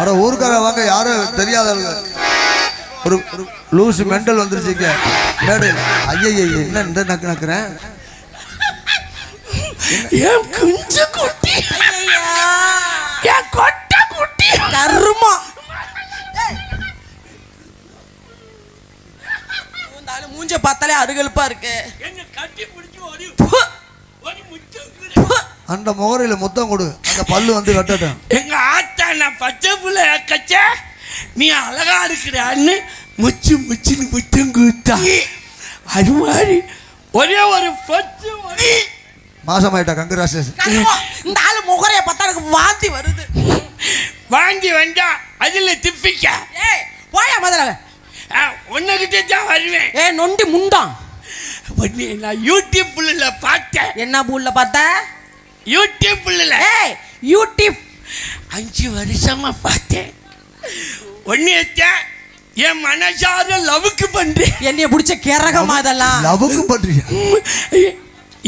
அட ஊருக்கார வாங்க, யாரும் தெரியாதவங்க. ஒரு லூஸ் மெண்டல் வந்துருச்சுங்க. ஐயா என்ன இந்த நக்கு நக்குறேன்? என் குஞ்சு குட்டி, என் கொட்டை குட்டி கருமா மூஞ்ச பார்த்தாலே அருகல்பா இருக்கு. அந்த முகரையில முத்தம் கொடு, அந்த பல்லு வந்து கட்டட்டும். எங்க ஆத்தா நான் பச்சை புள்ள கச்ச நீ அழகா இருக்கிறான்னு முச்சு முச்சுன்னு முத்தம் கூத்தா. அது மாதிரி ஒரே ஒரு பச்சை மாசமாயிட்டா கங்கராசேஷன். இந்த ஆளு முகரைய பார்த்தா எனக்கு வாந்தி வருது. வாந்தி வந்தா அதுல திப்பிக்க. ஏய் போயா முதல்ல. உன்னகிட்டே தான் வருவேன். நொண்டி முண்டான். நான் யூடியூப்ல பார்த்தேன். என்ன பூல்ல பார்த்த? யூடியூப்ல. யூடியூப் 5 வருஷமா பார்த்தேன். ஒன்னேத்தான் என் மனசார லவ்க்கு பண்றேன். என்னைய பிடிச்ச கேரகமா இதெல்லாம் லவ்க்கு பண்றியா?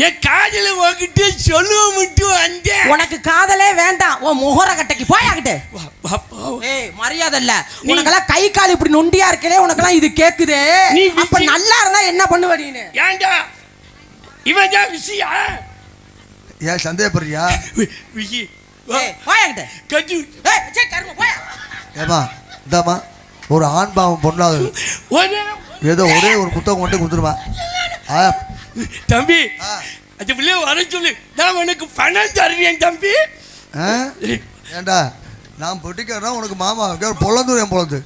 என் காதல உன்கிட்ட சொல்லுவ மட்டும் வந்தேன். உனக்கு காதலே வேண்டாம், உன் முகர கட்டைக்கு போயாகிட்டு. ஏய் மரியாதை இல்ல உனக்கெல்லாம். கை கால் இப்படி நொண்டியா இருக்கலே, உனக்கெல்லாம் இது கேக்குது. அப்ப நல்லா இருந்தா என்ன பண்ணுவ நீ? ஏண்டா இவன் தான் விஷயா? ஏன் சந்தேகப்படுறியா? விஷி போயாகிட்டு கட்டி. சே கர்ம போயா. ஏமா இந்தாமா, ஒரு ஆண் பாவம் பொண்ணாது ஏதோ ஒரே ஒரு புத்தகம் மட்டும் கொடுத்துருமா. தம்பி அது பிள்ளைய வர சொல்லு, நான் உனக்கு பணம் தருவேன் தம்பி. ஏண்டா நான் பொட்டிக்கிறேன் உனக்கு மாமா பொழந்து என் பொழந்து.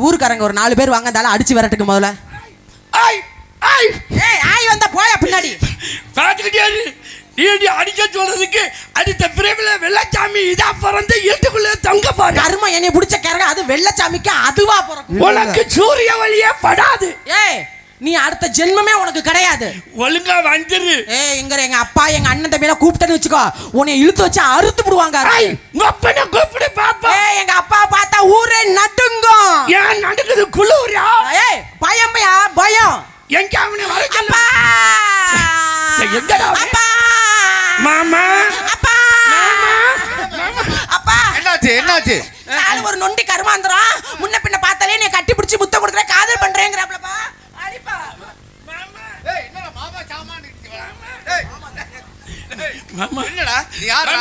ஊருக்காரங்க ஒரு 4 பேர் வாங்க, இருந்தாலும் அடிச்சு விரட்டுக்கு முதல்ல. ஆய் வந்தா போயா பின்னாடி. பாத்துக்கிட்டே நீ அடிக்க சொல்றதுக்கு அடுத்த பிறவில வெள்ளச்சாமி இதா பிறந்து வீட்டுக்குள்ள தங்க பாரு. கருமா என்னைய பிடிச்ச கேரக அது வெள்ளச்சாமிக்கு அதுவா பிறக்கும். உனக்கு சூரிய வழியே படாது. ஏய் நீ அடுத்த ஜென்மமே உனக்கு கிடையாது. ஒழுங்கா வந்துரு. இங்க எங்க அப்பா எங்க அண்ணன் தம்பியெல்லாம் கூப்பிட்டேன்னு வச்சுக்கோ, உன்னை இழுத்து வச்சு அறுத்து விடுவாங்க. அப்பனை கூப்பிடு பாப்பா. எங்க அப்பா பார்த்தா ஊரே நடுங்கும். ஏன் நடுக்குது? குளூரா? பயம்பையா பயம். எங்க அவனை வர அப்பா எங்கடா அப்பா மாமா அப்பா அப்பா என்னாச்சு? நாலு ஒரு நொண்டி கருமாந்திரம் முன்ன பின்ன பார்த்தாலே நீ கட்டி பிடிச்சி முத்தம் கொடுக்குற காதல் பண்றேங்கறப்பலப்பா. அடிப்பா மாமா. என்னடா மாமா சாமான் மாமா என்னடா நீ யாரா?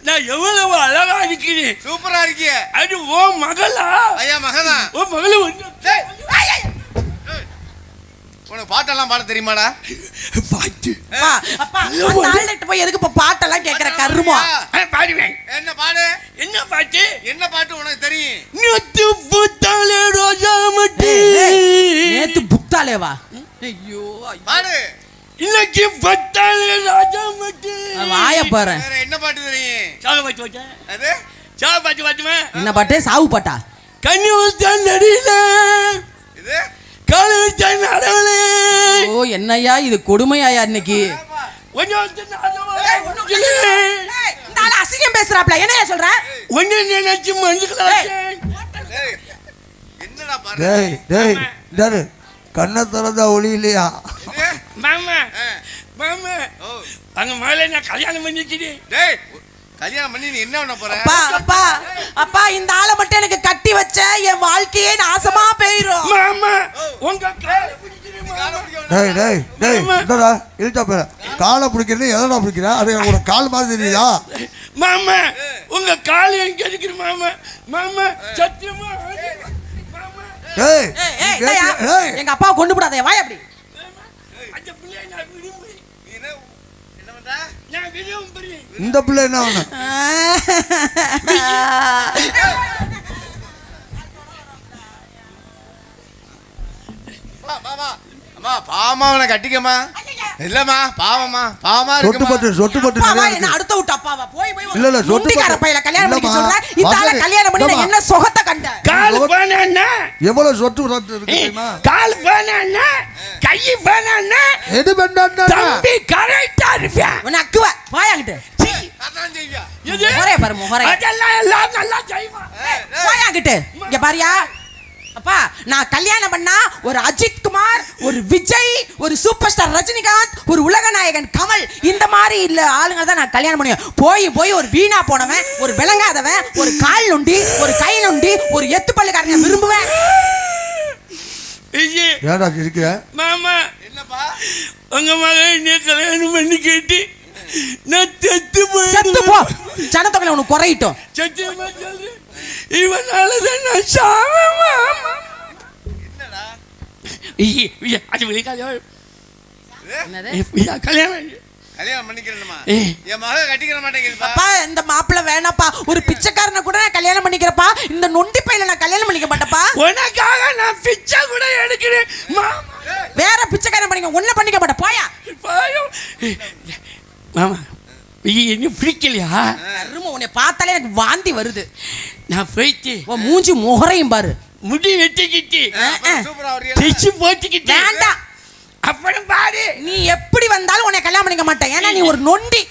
நான் எவ்வளவு அழகா இருக்கிறேன். சூப்பரா இருக்கியே. அது ஓ மகளா? ஐயா மகனா. ஓ மகள வந்து உனக்கு பாட்டெல்லாம் பாட தெரியுமாடா? பாட்டு அப்பா அந்த ஆள்கிட்ட போய் எதுக்கு இப்ப பாட்டெல்லாம் கேக்குற கருமா? பாடுவேன். என்ன பாடு? என்ன பாட்டு? என்ன பாட்டு உனக்கு தெரியும்? நேத்து புத்தாலே ரோஜா மட்டி. நேத்து புத்தாலேவா? ஐயோ பாடு. இன்னைக்கு புத்தாலே ரோஜா மட்டி. வாய பாரு. வேற என்ன பாட்டு தெரியும்? சாவு பாட்டு பாட்டு. அது சாவு பாட்டு பாட்டுமா? என்ன பாட்டு? சாவு பாட்டா? கண்ணி ஊத்தான் நடில. இது கால ஊத்தான் நடவலே. ஓ என்னையா இது கொடுமையாயா இன்னைக்கு? கொஞ்சம் நடவலே. இந்த ஆளு அசிங்கம் பேசுறாப்ல. என்னையா சொல்ற? ஒண்ணே நினைச்சு மஞ்சுக்கலாம். என்னடா பாரு? டேய் டேய் டேய் கண்ணை திறந்தா ஒளி இல்லையா? மாமா மாமா அங்க மேல நான் கல்யாணம் பண்ணிக்கிறேன். டேய் கல்யாணம் பண்ணி நீ என்ன பண்ண போற? அப்பா அப்பா அப்பா இந்த ஆளை மட்டும் எனக்கு கட்டி வச்ச என் வாழ்க்கையே நாசமா போயிரும். மாமா உங்க கால பிடிக்கிறேன் மாமா. டேய் டேய் டேய் என்னடா இழுத்தா பேர காலை பிடிக்கிறேன் எதடா பிடிக்கிறா? அது உனக்கு கால் மாதிரி தெரியுதா? மாமா உங்க கால் எங்க இருக்கு மாமா? மாமா சத்தியமா மாமா. டேய் டேய் எங்க அப்பாவை கொண்டு போடாதே வாய் அப்படி. அந்த பிள்ளை நான் விரும்புறேன். என்ன பண்ற? நான் விரும்புறேன். இந்த பிள்ளை என்ன ஆன? மாமா அம்மா பாமாவன கட்டிக்கமா. இல்லம்மா பாவமா பாவமா சொட்டு இருக்குமா. பட்டு சொட்டு பட்டு அப்பாவா நிறைய என்ன இருக்கு. அடுத்த விட்டு அப்பாவா போய் போய் இல்ல, இல்ல, சொட்டு நொண்டிக்கார பட்டு. பையல கல்யாணம் பண்ணி இல்லம்மா. சொல்ற. இந்த ஆளை கல்யாணம் பண்ணி நான் என்ன சுகத்தை கண்ட? கால் பானா எவ்வளவு சொட்டு சொட்டு இருக்கு தெரியுமா? கால் பானா கை பானா எது வேண்டாம்டா? தம்பி கரெக்ட்டா இருப்பா. உன்னை அக்குவ போயாங்கிட்டு. அதான் செய்வியா? இது முகரே பாரு முகரே. அதெல்லாம் எல்லாம் நல்லா செய்வா. போயாங்கிட்டு. இங்க பாரியா அப்பா நான் கல்யாணம் பண்ணா ஒரு அஜித் குமார், ஒரு விஜய், ஒரு சூப்பர் ஸ்டார் ரஜினிகாந்த், ஒரு உலக நாயகன் கமல், இந்த மாதிரி இல்ல ஆளுங்க தான் நான் கல்யாணம் பண்ணுவேன். போய் ஒரு வீணா போனவன், ஒரு விளங்காதவன், ஒரு கால் நொண்டி, ஒரு கை நொண்டி, ஒரு எத்து பல்லுக்காரங்க விரும்புவேன். ஏடா இருக்க மாமா என்னப்பா உங்க மகன் நீ கல்யாணம் பண்ணி கேட்டு நான் செத்து செத்து போ, ஜனத்தொகையில உனக்கு குறையிட்டோம். சத்தியமா சொல்றேன், இவனாலதான் நான் சாவேன். என்னடா அது வெளிக்காது என்னது? கல்யாணம் கல்யாணம் பண்ணிக்கிறேன்மா என் மக கட்டிக்கிற மாட்டேங்குதுப்பா. அப்பா இந்த மாப்பிள்ள வேணாப்பா, ஒரு பிச்சைக்காரனை கூட நான் கல்யாணம் பண்ணிக்கிறப்பா, இந்த நொண்டி பையில நான் கல்யாணம் பண்ணிக்க மாட்டேப்பா. உனக்காக நான் பிச்சை கூட எடுக்கிறேன். வேற பிச்சைக்காரன் பண்ணிக்க, ஒன்ன பண்ணிக்க மாட்டேன். போயா மாமா என்ன பிடிக்கலையா? கரும உன்னை பார்த்தாலே எனக்கு வாந்தி வருது. நான் போயிட்டு உன் மூஞ்சி முகரையும் பாரு. முடி வெட்டிக்கிட்டு சூப்பரா வரியா தைச்சு போட்டுக்கிட்டு வேண்டாம், அப்புறம் பாரு நீ எப்படி வந்தாலும் உன்னை கல்யாணம் பண்ணிக்க மாட்டேன். ஏன்னா நீ ஒரு நொண்டி.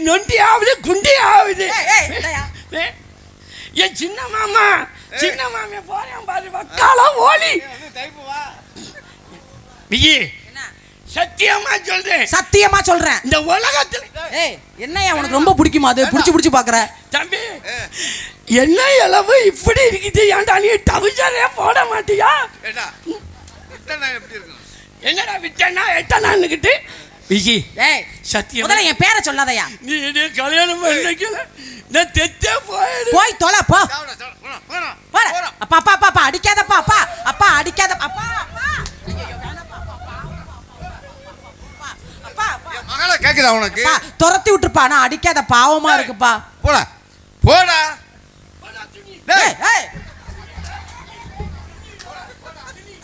நொண்டி ஆகுது குண்டி ஆகுது. இந்தாயா. என் சின்ன மாமா போறேன் பாரு வக்காலம் ஓலி. டைப்பு வா விஜி சத்தியமா சொல்றேன், சத்தியமா சொல்றேன், இந்த உலகத்துல ஏய் என்னையா உனக்கு ரொம்ப பிடிக்குமா? அது புடிச்சு பாக்குற தம்பி என்ன இளவு இப்படி இருக்குது, ஏன்டா நீ டவுசரே போட மாட்டியா? ஏடா விட்டனா எப்படி இருக்கும்? என்னடா விட்டனா எட்டனான்னுக்கிட்டு விஜி ஏய் சத்தியம் முதல்ல என் பேரை சொல்லாதயா. நீ என்ன கல்யாணம் பண்ணிக்கல நான் தெத்தே போயிடு. போய் தொலை போ. சாவடா சாவடா போடா போடா. அப்பா அப்பா அப்பா அடிக்காதப்பா. அப்பா அப்பா அடிக்காத. அப்பா அப்பா என் மகள கேக்குதா உனக்கு? அப்பா துரத்தி விட்டுருப்பா. நான் அடிக்காத, பாவமா இருக்குப்பா. போடா போடா ஏய் ஏய்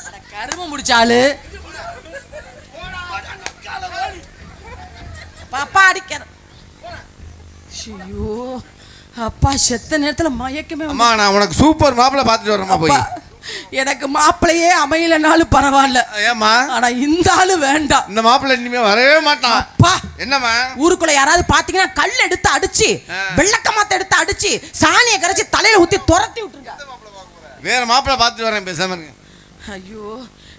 அட கரும முடிச்சாலு. பாப்பா அடிக்காத. ஐயோ அப்பா செத்த நேரத்துல மயக்கமே அம்மா நான் உனக்கு சூப்பர் மாப்பிள்ளை பார்த்துட்டு வரேம்மா போய். அப்பா, எனக்கு மாப்பிள்ளையே அமையலனாலும் பரவாயில்ல, ஏம்மா ஆனா இந்த ஆளு வேண்டாம். இந்த மாப்பிள்ளை இனிமே வரவே மாட்டான். அப்பா என்னம்மா ஊருக்குள்ள யாராவது பாத்தீங்கன்னா கல் எடுத்து அடிச்சு, வெள்ளக்கமாத்த எடுத்து அடிச்சு, சாணியை கரைச்சி தலையில ஊத்தி துரத்தி விட்டுருங்க. வேற மாப்பிள்ளை பார்த்துட்டு வரேன், பேசாம இருங்க. ஐயோ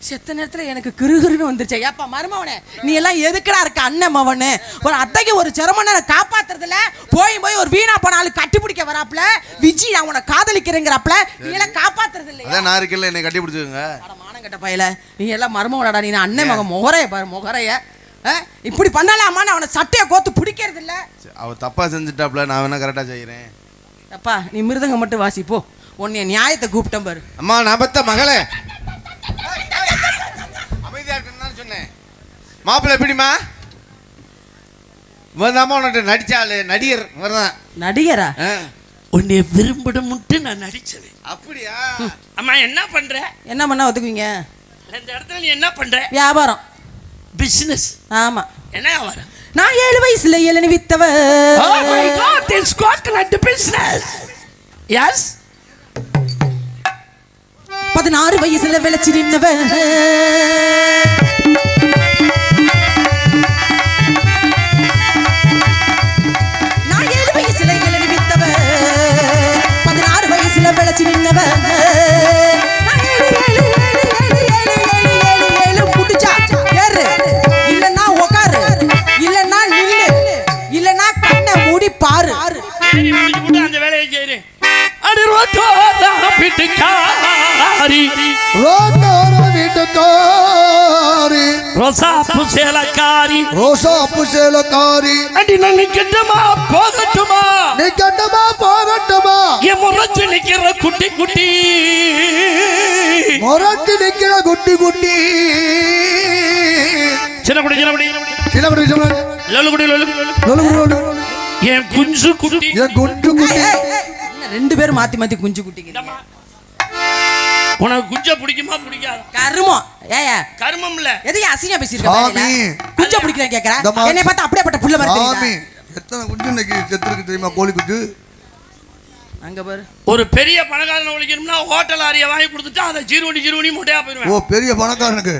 செத்த நேரத்துல எனக்கு கிருகிருன்னு வந்துருச்சு. ஏப்பா மருமவனே, நீ எல்லாம் எதுக்குடா இருக்க? அண்ணன் மவனு ஒரு அத்தைக்கு ஒரு சிரமனை காப்பாத்துறதுல போய் ஒரு வீணா போனாலும் கட்டிப்பிடிக்க வராப்ல. விஜி நான் உன்னை காதலிக்கிறேங்கிறாப்ல, நீ எல்லாம் காப்பாத்துறது இல்லையா? அதான் நான் இருக்கல, என்னை கட்டி பிடிச்சுங்க. மானங்கட்ட பையல, நீ எல்லாம் மருமவனடா. நீ அண்ணன் மகன் முகரைய பாரு, முகரைய இப்படி பண்ணலாமா? நான் அவனை சட்டையை கோத்து பிடிக்கிறது இல்ல. அவ தப்பா செஞ்சுட்டாப்ல, நான் வேணா கரெக்டா செய்யறேன். அப்பா நீ மிருதங்க மட்டும் வாசி போ. உன்னை நியாயத்தை கூப்பிட்டேன் பாரு. அம்மா நான் பத்த மகளே அமைதியா இருக்குன்னு சொன்னேன். மாப்பிள்ளை எப்படிமா? வந்தாமா உன்கிட்ட நடிச்சாலு நடிகர் வரதான். நடிகரா? உன்னை விரும்பிட மட்டும் நான் நடிச்சது. அப்படியா? அம்மா என்ன பண்ற? என்ன பண்ணா ஒத்துக்குவீங்க? இந்த இடத்துல நீ என்ன பண்ற? வியாபாரம், பிசினஸ். ஆமா. என்ன வியாபாரம்? நான் 7 வயசுல இளநீ வித்தவ. Oh my God, it's coconut business. Yes. 16 வயசுல விளைச்சி நின்னவ. நான் 7 வயசுல இளநீ வித்தவ, 16 வயசுல விளைச்சி நின்னவ. நான் 7 முடிச்சா ஏறு, இல்லன்னா உட்காரு, இல்லன்னா நில்லு, இல்லன்னா கண்ணை மூடி பாரு. சரி முடிச்சு அந்த வேலையை செய்றேன். அடி ரோட்டோரா பிட்டுக்காரி, ரோட்டோர வீட்டுக்காரி, ரோசாப்பு சேலக்காரி, ரோசாப்பு சேலக்காரி, அடி நான் நிக்கட்டுமா போகட்டுமா? நீ கட்டமா போகட்டுமா? என் முறைச்சு நிக்கிற குட்டி குட்டி, முரட்டு நிக்கிற குட்டி குட்டி, சின்ன குடி சின்ன குடி சின்ன குட்டி சின்ன லொல்லு குடி லொல்லு குட்டி, என் குஞ்சு குட்டி. என் குண்டு குட்டி. ரெண்டு பேரும் மாத்தி மாத்தி குஞ்சு குட்டிங்க. இந்தம்மா. உனக்கு குஞ்ச பிடிக்குமா பிடிக்காது? கருமம். ஏயா கருமம் இல்ல, எதையா அசிங்க பேசிருக்க? சாமி. குஞ்ச பிடிக்கிறேன் கேக்குறேன். இந்தம்மா. என்னை பார்த்தா அப்படியேப்பட்ட புள்ள மாதிரி சாமி, தெரியுதா? எத்தனை குஞ்சு இன்னைக்கு செத்துருக்கு தெரியுமா? கோழி குஞ்சு. அங்க பாரு. ஒரு பெரிய பணக்காரனை ஒழிக்கணும்னா ஹோட்டல் ஆரியை வாங்கி கொடுத்துட்டா அதை ஜீரோணி மொட்டையா ஓ போயிருவேன். பெரிய பணக்காரனுக்கு.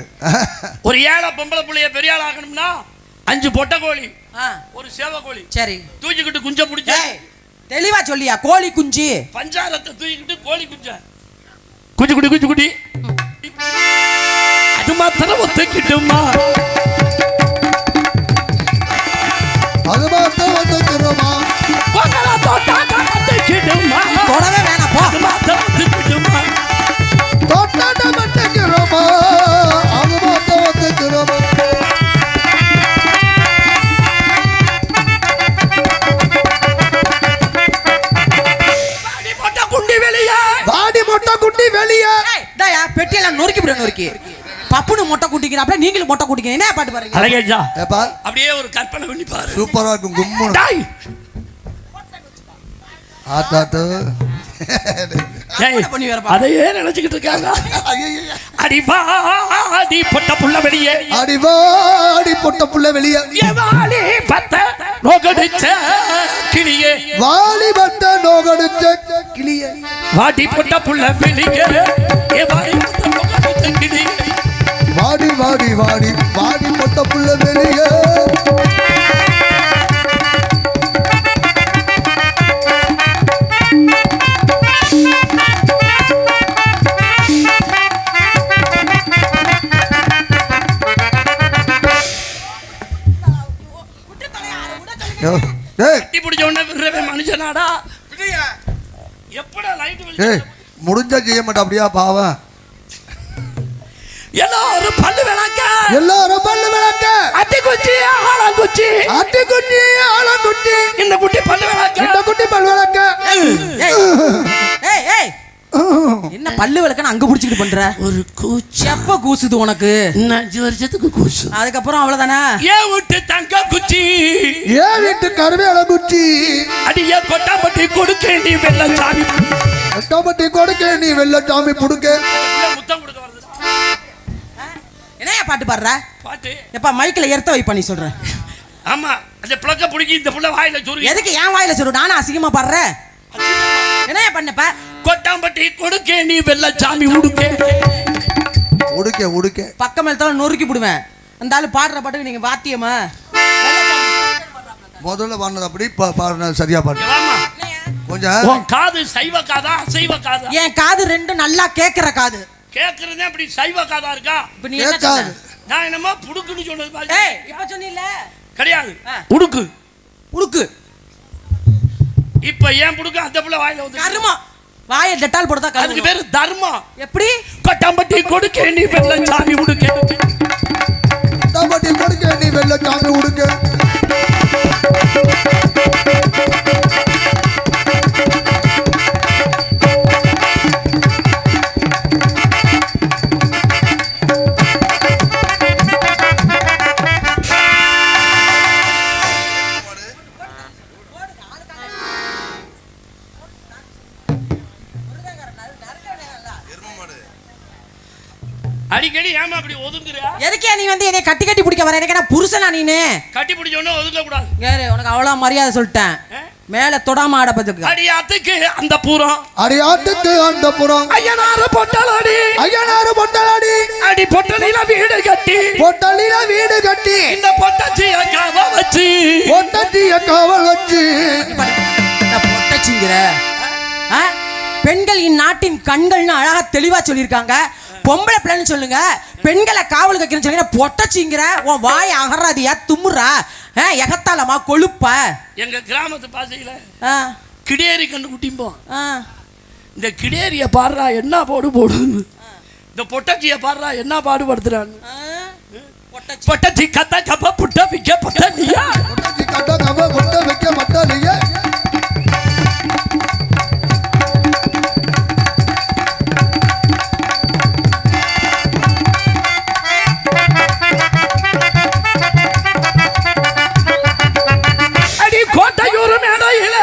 ஒரு ஏழை பொம்பளை புள்ளைய பெரிய ஆள் ஆகணும்னா 5 பொட்டை கோழி, ஆ, ஒரு சேவ கோழி சரி. தூக்கிக்கிட்டு குஞ்ச பிடிச்சா, ஏய், தெளிவா சொல்லியா? கோழி குஞ்சு. பஞ்சாரத்தை தூக்கிக்கிட்டு கோழி குஞ்ச குடி அது மாத்திரம் ஒத்துக்கிட்டுமா அது மாத்திரம் ஒத்துக்கிறோமா ஒத்துக்கிட்டுமா தொடவே வேணாம் போ. அது மாத்திரம் ஒத்துக்கிட்டுமா தொட்டாட்ட மட்டுக்கிறோமா அது மாத்திரம் ஒத்துக்கிறோமா வாடி மொட்டை குட்டி வெளியே ஏய், இந்தாயா, பெட்டியெல்லாம் நொறுக்கி பப்புனு மொட்டை குட்டிக்கிறாப்ல, நீங்களும் மொட்டை குட்டிக்கிறீங்க. என்ன பாட்டு பாருங்க? அழகேஜா ஏப்பா அப்படியே ஒரு கற்பனை பண்ணி பாரு. சூப்பரா இருக்கும் கும்முன்னு டேய் ஆத்தாத்து டேய் பண்ணி வேற பாரு. அதையே நினைச்சுக்கிட்டு இருக்காங்க. அடிவாடி பொட்ட புள்ள வெளியே அடிவாடி பொட்ட புள்ள வெளியே எவாளி பத்த நோகடிச்ச கிளியே வாலி வந்த நோகடிச்ச கிளியே வாடி பொட்ட புள்ள வெளியே எவாளி பத்த நோகடிச்ச கிளியே வாடி வாடி வாடி வாடி பொட்ட புள்ள வெளியே கட்டி பிடிச்ச உடனே விடுறவே மனுஷனாடா. எப்படா லைட் ஏய் முடிஞ்சா செய்ய மாட்டா அப்படியா பாவம் எல்லாரும் பல்லு விளக்க எல்லாரும் பல்லு விளக்க அட்டி குச்சி ஆளாங்குச்சி அட்டி குட்டி ஆலங்குட்டி இந்த குட்டி பல்லு விளக்க இந்த குட்டி பல்லு விளக்க ஏய், ஏய், என்ன பல்லு விளக்கன்னு அங்க புடிச்சிட்டு பண்ற? ஒரு கூச்சி எப்ப கூசுது உனக்கு? 5 வருஷத்துக்கு கூச்சு. அதுக்கப்புறம் அவ்வளவுதானே? ஏன் விட்டு தங்க குச்சி ஏன் வீட்டு கருவேல குச்சி அடிய கொட்டாம்பட்டி கொடுக்கேண்டி வெள்ள சாமி கட்டாமட்டி கொடுக்க நீ வெள்ளச்சாமி புடுக்க முத்தம் கொடுக்க வருது என்னையா பாட்டு பாடுற? பாட்டு எப்ப மைக்ல எடுத்து வை பண்ணி சொல்றேன். ஆமா அந்த பிளக்க பிடிக்கி இந்த புள்ள வாயில சொருகி எதுக்கு என் வாயில சொல்லு? நானும் அசிங்கமா பாடுறேன். என்னையா பண்ணப்ப? கொட்டாம்பட்டி கொடுக்கேண்டி வெள்ள சாமி உடுக்கே உடுக்க உடுக்க பக்கம் எடுத்தாலும் நொறுக்கி போடுவேன். அந்த ஆளு பாடுற பாட்டுக்கு நீங்க வாத்தியமா? முதல்ல பாடினது அப்படி பாடினது சரியா பாடு வாமா கொஞ்சம் உன் காது சைவ காதா அசைவ காதா? என் காது ரெண்டும் நல்லா கேக்குற காது. கேக்குறதே அப்படி சைவ காதா இருக்கா? இப்ப நீ என்ன கேட்காது சொன்ன? நான் என்னமோ புடுக்குன்னு சொன்னது மாதிரி ஏய், இப்ப சொன்னீல கிடையாது. ஆ. உடுக்கு உடுக்கு இப்ப ஏன் புடுக்கு அந்த புள்ள வாயில வந்து கருமம். வாயை டெட்டால் போடுறதா அதுக்கு கருமம். பேரு தர்மம். எப்படி? கொட்டாம்பட்டி கொடுக்கேண்டி வெள்ள சாமி உடுக்கே கட்டாமட்டி கொடுக்க நீ வெள்ளச்சாமி உடுக்க அடிக்கடி ஏமா அப்படி ஒதுங்குற? எதுக்கே நீ வந்து என்னை கட்டி கட்டி பிடிக்க வர? எனக்கு என்ன புருஷனா நீனு? கட்டி பிடிச்ச உடனே ஒதுங்க கூடாது. வேறு உனக்கு அவ்வளவு மரியாதை சொல்லிட்டேன். மேல தொடாம ஆடப்பதுக்கு அடியாத்துக்கு அந்த பூரம் அடியாட்டுக்கு அந்த புறம் ஐயனாறு பொட்டலாடி ஐயனாறு பொட்டலாடி அடி பொட்டலில வீடு கட்டி பொட்டலில வீடு கட்டி இந்த பொட்டச்சிய காவ வச்சு பொட்டச்சிய காவல் வச்சு பொட்டச்சிங்கிற பெண்கள் இந்நாட்டின் கண்கள்னு அழகா தெளிவா சொல்லியிருக்காங்க. பொம்பளை பிள்ளைன்னு சொல்லுங்க, பெண்களை காவல் வைக்கிறேன்னு சொல்லுங்க. பொட்டச்சிங்கிற உன் வாய் அகராதியா தும்முறா எகத்தாலமா கொழுப்ப. எங்க கிராமத்து பாசையில ஆ, கிடேரி கண்டு குட்டிம்போம். ஆ. இந்த கிடேரிய பாடுறா என்ன போடுன்னு, இந்த பொட்டச்சிய பாடுறா என்ன பாடுபடுத்துறான்னு. பொட்டச்சி கத்த கப்ப புட்ட விக்க பொட்டலியா பொட்டச்சி கட்ட கவ கொட்ட வைக்க மட்டலியே அடி கோட்டையூர் மேடையில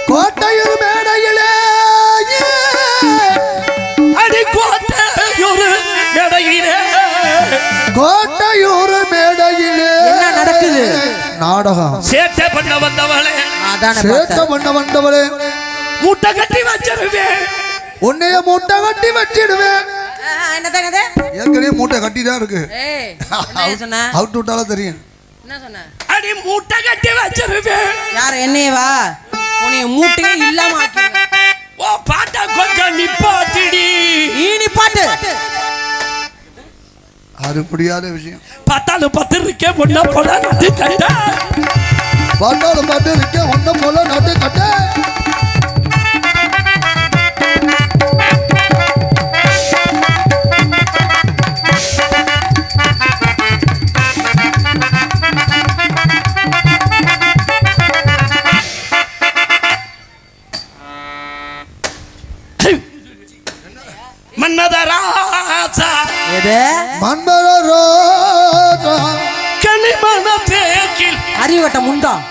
கோட்டையூர் மேடையிலே அடி கோட்டையூர் மேடையிலே கோட்டையூர் மேடையிலே என்ன நடக்குது? நாடகம் சேட்டை பண்ண வந்தவளே அதானே சேட்ட பார்த்தேன். பண்ண வந்தவளே மூட்டை கட்டி வச்சிருவேன் உன்னைய மூட்டை கட்டி வச்சிடுவேன். என்னது? ஏற்கனவே மூட்டை கட்டி தான் இருக்கு ஏய், என்ன சொன்ன? அவுட் விட்டாலும் தெரியும். என்ன சொன்ன? அடி மூட்டை கட்டி வச்சிருவேன். யார் என்னையவா? உன்னைய மூட்டையே இல்லாம ஆக்கிடுவேன். ஓ பாட்டா கொஞ்சம் நிப்பாட்டிடி. நீ நிப்பாட்டு. அது முடியாத விஷயம். பார்த்தாலும் பத்து இருக்கே பொண்ண போல நட்டு கட்ட. பார்த்தாலும் பாட்டு இருக்கே ஒன்ன போல நட்டு கட்ட. மன்மதராஜா எது மன்மதராஜா கனிமன தேக்கில் அறிவட்ட முண்டம்.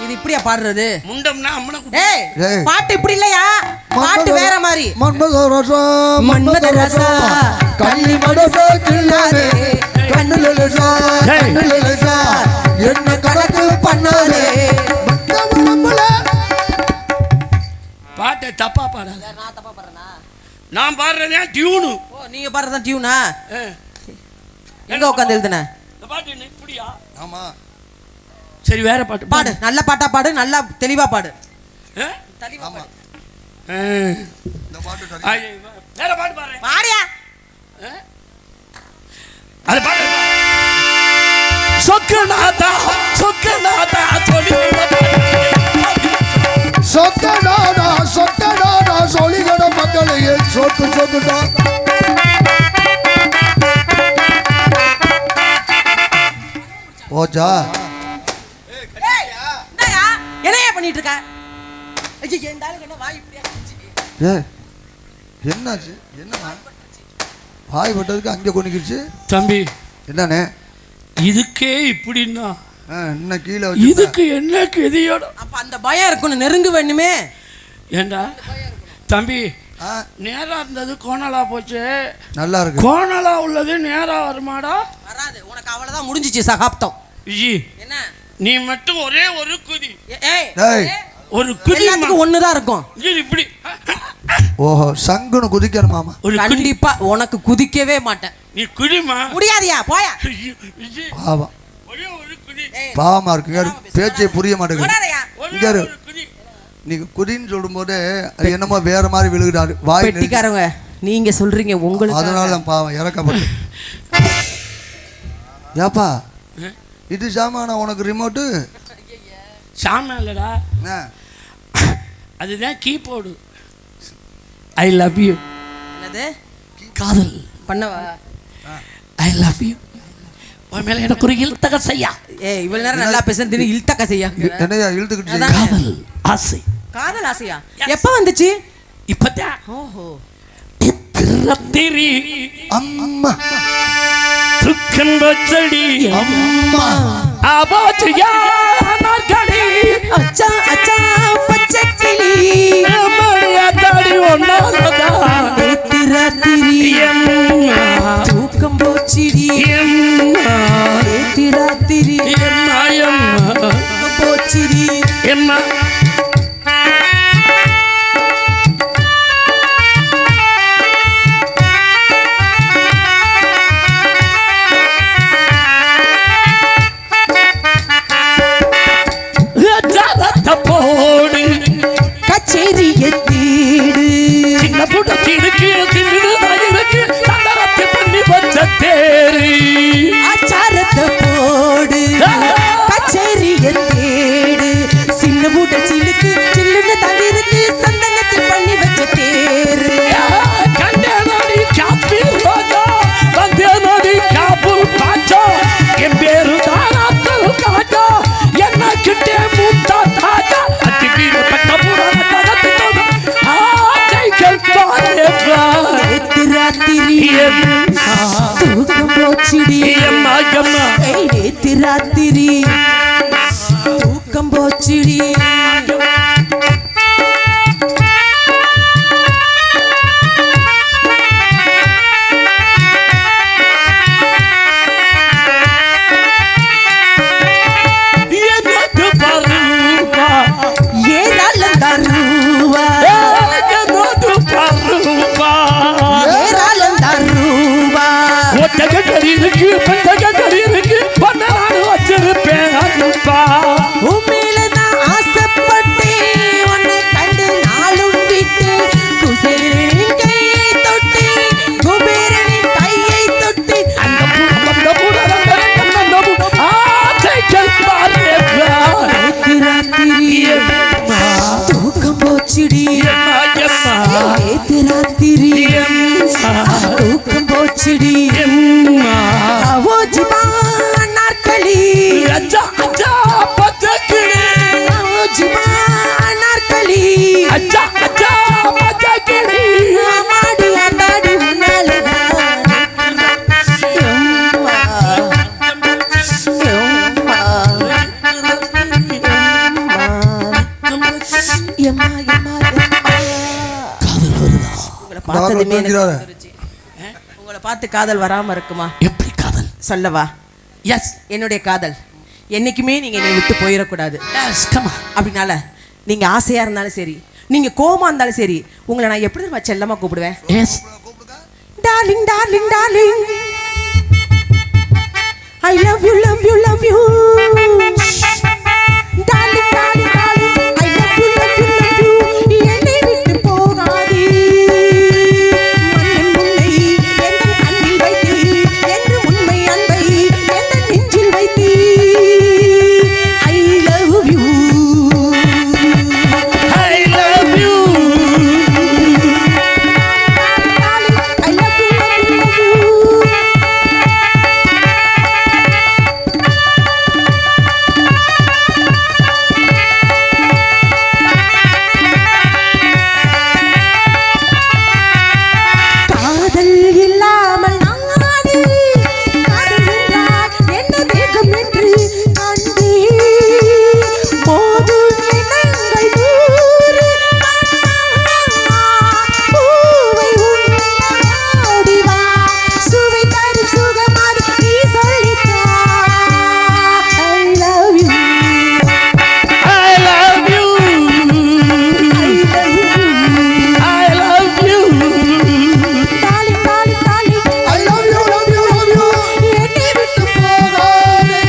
இது இப்படியா பாடுறது? முண்டம்னா அம்மன ஏய் ஏய். பாட்டு இப்படி இல்லையா? பாட்டு வேற மாதிரி. மன்மதராஜா மன்மதராஜா கள்ளி மனசே கிள்ளாதே கண்ணுலசா கண்ணுலசா என்ன கணக்கு பண்ணாதே. பாட்டை தப்பா பாடாத. நான் தப்பா பாடுறேனா? நான் பாடுறதே டியூனு. ஓ நீங்க பாடுறதா டியூனா? ஆ. எங்க உட்கார்ந்து எழுதுன? இந்த பாட்டு என்ன இப்படியா? ஆமா சரி வேற பாட்டு பாடு. நல்ல பாட்டா பாடு. நல்லா தெளிவா பாடு. ஆ? தெளிவா பாடு. ஆ. இந்த பாட்டு சரி. ஐயோ, வேற பாட்டு பாடுறேன். பாடியா? அது பாட்டு சொக்கநாதா சொக்கநாதா சொல்லி சொக்கடாடா சொக்கடாடா சொல்லிகட மக்களையே சொக்கு சொக்குடா. ஓஜா என்னயா? என்னையா பண்ணிட்டு இருக்க? ஐயோ இந்த ஆளுக்கு என்ன வாய் இப்படியா இருந்துச்சு? ஏ என்னாச்சு? என்னமா பாய் பட்டதுக்கு அங்கே கொண்டுக்கிடுச்சு தம்பி. என்னண்ணே? இதுக்கே இப்படின்னா என்ன கீழே இதுக்கு என்ன கதியோட? அப்ப அந்த பயம் இருக்கணும். நெருங்க வேணுமே. ஏண்டா தம்பி, நேரா இருந்தது கோணலா போச்சு. நல்லா இருக்கு. கோணலா உள்ளது நேரா வருமாடா? வராது. உனக்கு அவ்வளவுதான் முடிஞ்சிச்சு சகாப்தம். விஜி என்ன நீ மட்டும் ஒரே ஒரு குதி. ஏய் ஏய் ஒரு குதி எல்லாத்துக்கும் ஒண்ணுதான் இருக்கும். இது இப்படி ஓஹோ சங்குன்னு குதிக்கணும் மாமா. ஒரு குதி. கண்டிப்பா உனக்கு குதிக்கவே மாட்டேன். நீ குதிமா. முடியாதியா? போயா. ஐயோ, விஜி பாவம் ஒரே ஒரு குதி. பாவமா இருக்கு. பேச்சே புரிய மாட்டேங்குது. போடாதயா. ஒரே ஒரு குதி. நீங்க குதின்னு சொல்லும்போது அது என்னமோ வேற மாதிரி விழுகுறாரு வாய் நெருக்கி. பெட்டிக்காரங்க நீங்க சொல்றீங்க உங்களுக்கு. அதனால தான் பாவம் இறக்கப்பட்டு. ஏப்பா இது சாமானா உனக்கு ரிமோட்டு? சாமி இல்லடா, என்ன? அதுதான் கீபோர்டு. I love you. என்னது? காதல் பண்ணவா? ஐ லவ் யூ. உன் மேல எனக்கு ஒரு இழுத்தக செய்யா. ஏய் இவ்வளவு நேரம் நல்லா பேசுறது இழுத்தக்க செய்யா. என்னையா இழுத்துக்கிட்டு அதான். காதல் ஆசை காதல் ஆசையா? எப்ப வந்துச்சு? இப்பதான். ஓஹோ. திரி அம்மா துக்கந்த செடி அம்மா ஆபாச்சியா நாற்காலி அச்சா அச்சா பச்சை கிளி மரியாதாடி ஒன்னாலதா ஏத்திராத்திரி தூக்கம் போச்சிடி ஏத்திராத்திரி தூக்கம் போச்சிடி எம்மா போடு கச்சேரிய தீடு சின்ன புடத்திருக்கு திருக்கு சந்தரத்தை பண்ணி வச்ச தேரு ஆச்சாரத்தை போடு கச்சேரிய தேடு சின்ன பூட்ட சிலுக்கு சில்லுன்னு தங்கிருக்கு சந்தனத்தை பண்ணி வச்ச தேரு கண்டேனடி காப்பீர் ரோஜா வந்தேனடி காப்பு பாச்சா என் பேரு தாராத்தல் காஜா என்ன கிட்டே மூத்தா தாஜா அத்தி வீர பட்ட புராண தரத்து தோணும் ஆச்சைகள் பாரேவா ஏத்திராத்திரி தூக்கம் போச்சிடி எம்மா எம்மா ஏத்திராத்திரி தூக்கம் போச்சிடி என்னது பருவா ஏராளம் தருவா என்னது பருவா ஏராளம் தருவா ஒட்டக கறி இருக்கு பந்தக கறி இருக்கு பண்ண நான் வச்சிருப்பேன் அதுப்பா உண்மையில நான் ஆசைப்பட்டேன் எம்மா, எம்மா, எம்மா. காதல் வருதா? உங்களை பார்த்ததுமே எனக்கு தூக்கிறாரு. வந்துருச்சு. உங்களை பார்த்து காதல் வராம இருக்குமா? எப்படி காதல்? சொல்லவா? எஸ் என்னுடைய காதல் என்னைக்குமே நீங்க என்னை விட்டு போயிடக்கூடாது. Yes come on. அப்படினால நீங்க ஆசையா இருந்தாலும் சரி, நீங்க கோவமா இருந்தாலும் சரி, உங்களை நான் எப்படி தெரியுமா செல்லமா கூப்பிடுவேன்? Yes darling, darling, darling, I love you, love you, love you. Darling, darling, darling, I love you, love you, love you. என்னை விட்டு போகாதே. மன்னன் உன்னை எந்தன் கண்ணில் வைத்தே, என்று உண்மை அன்பை எந்தன் நெஞ்சில் வைத்தே. I love you. I love you. I love you, love you, love you. காதல் இல்லாமல் நானே காதல் என்றால் என்ன வேகம் என்று கண்டேன். மோதும் எண்ணங்கள் நூறு பூவை உன்னோடி வா, சுவை தரும் சுகமாய் நீ சொல்லித்தா. I love you. I love you. I love you. I love you. Darling, darling, darling, I love you, love you, love you. என்னை விட்டு போகாதே.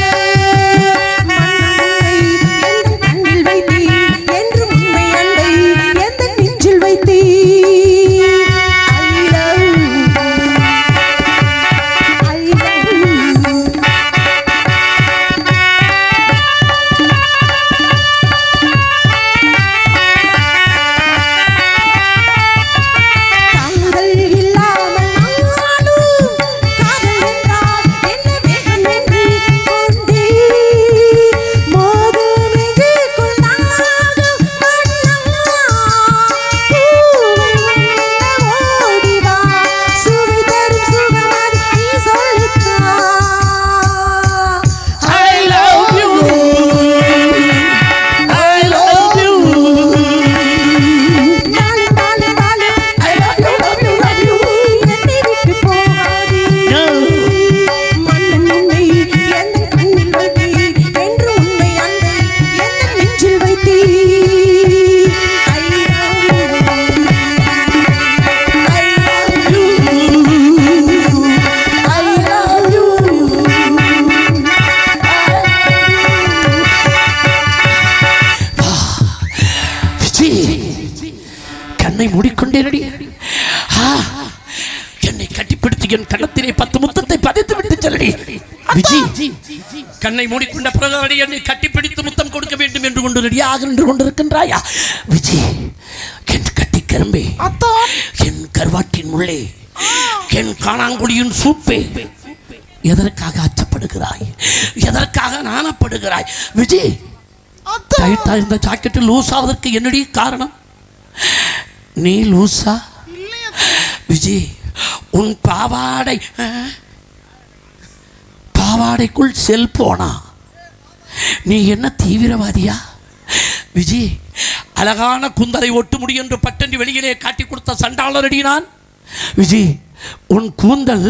மன்னன் எந்தன் கண்ணில் வைத்தே, என்று உண்மை அன்பை எந்தன் நெஞ்சில் வைத்தே. I love you. I love you. காதல் இல்லாமல் நானும் காதல் என்றால் என்ன வேகம் என்று கொண்டேன். மோதும் நெஞ்சுக்குள் தாகம் மன்னா, பூவை உண்ண ஓடி வா, சுவை தரும் சுகமாய் நீ சொல்லித்தா. I love you. I love you. Darling, darling, darling, I love you, love you, love you. என்னை விட்டு போகாதே. மன்னன் உன்னை எந்தன் கண்ணில் வைத்தே, என்று உண்மை அன்பை எந்தன் நெஞ்சில் வைத்தே. I love you. I love you. I love you. Viji, கண்ணை மூடிக்கொண்டேனடி. ஆ, என்னை கட்டிப்பிடித்து என் கண்ணத்திலே 10 முத்தத்தை பதித்து விட்டு செல்லடி. விஜி, கண்ணை மூடிக்கொண்ட பிறகு என்னை கட்டிப்பிடித்து முத்தம் கொடுக்க வேண்டும் என்று கொண்டு ரெடியாக நின்று கொண்டிருக்கின்றாயா? விஜி, என் கட்டி கரும்பே, என் கருவாட்டின் முள்ளே, என் காணாங்குடியின் சூப்பே, எதற்காக அச்சப்படுகிறாய்? எதற்காக நாணப்படுகிறாய்? விஜி, டைட்டா இந்த ஜாக்கெட்டு லூஸ் ஆவதற்கு என்னடி காரணம்? நீ லூசா? விஜி, உன் பாவாடைக்குள் செல்போனா? நீ என்ன தீவிரவாதியா? விஜி, அழகான குந்தரை ஒட்டு முடி என்று பட்டண்டி வெளியிலே காட்டி கொடுத்த சண்டாளரடி நான். விஜி, உன் கூந்தல்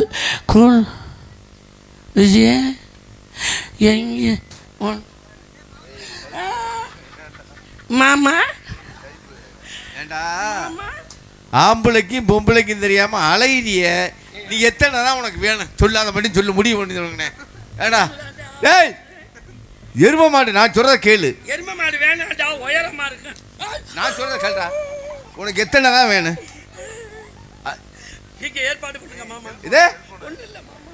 விஜய் எங்க மாமா? ஏண்டா ஆம்பளைக்கும் பொம்பளைக்கும் தெரியாம அலையிறிய நீ எத்தனை தான் உனக்கு வேணும் சொல்லாத மட்டும் சொல்லு முடிவு பண்ணி. ஏடா டேய் எரும மாடு நான் சொல்றத கேளு. எரும மாடு வேணாம்டா, உயரமா இருக்கு. நான் சொல்றத கேளுடா. உனக்கு எத்தனை தான் வேணும்? இங்க ஏற்பாடு பண்ணுங்க மாமா. இதே ஒண்ணு இல்ல மாமா.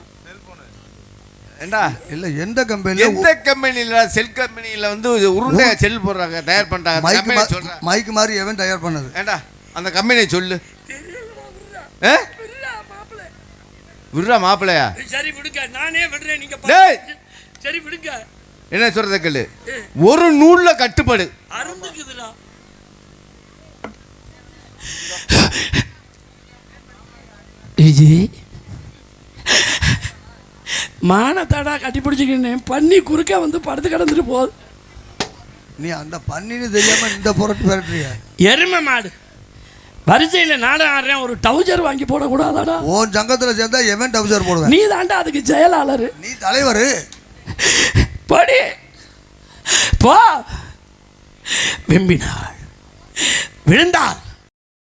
ஏண்டா இல்ல எந்த கம்பெனில எந்த கம்பெனில செல் கம்பெனில வந்து உருண்டை செல் போடுறாங்க தயார் பண்றாங்க அந்த கம்பெனி சொல்றேன். மைக் மாதிரி எவன் தயார் பண்ணது? ஏண்டா அந்த கம்பெனியை சொல்லு. விடுறா மாப்பிள்ளையா? சரி விடுங்க, நானே விடுறேன். நீங்க டேய் சரி விடுங்க. என்ன சொல்றத கேளு. ஒரு நூல்ல கட்டுப்படு. அருந்துக்குதுடா. விஜய், மானத்தாடா கட்டி பிடிச்சிக்கின்னு பண்ணி குறுக்க வந்து படுத்து கிடந்துட்டு போகுது. நீ அந்த பண்ணின்னு தெரியாம இந்த புரட்டு பெறட்டுறிய. எருமை மாடு வரிசையில் நாடகம் ஆடுறேன், ஒரு டவுசர் வாங்கி போடக்கூடாதாடா? உன் சங்கத்துல சேர்ந்தா எவன் டவுசர் போடுவேன்? நீ தாண்டா அதுக்கு செயலாளர். நீ தலைவர். படி போ. வெம்பினாள், விழுந்தாள்,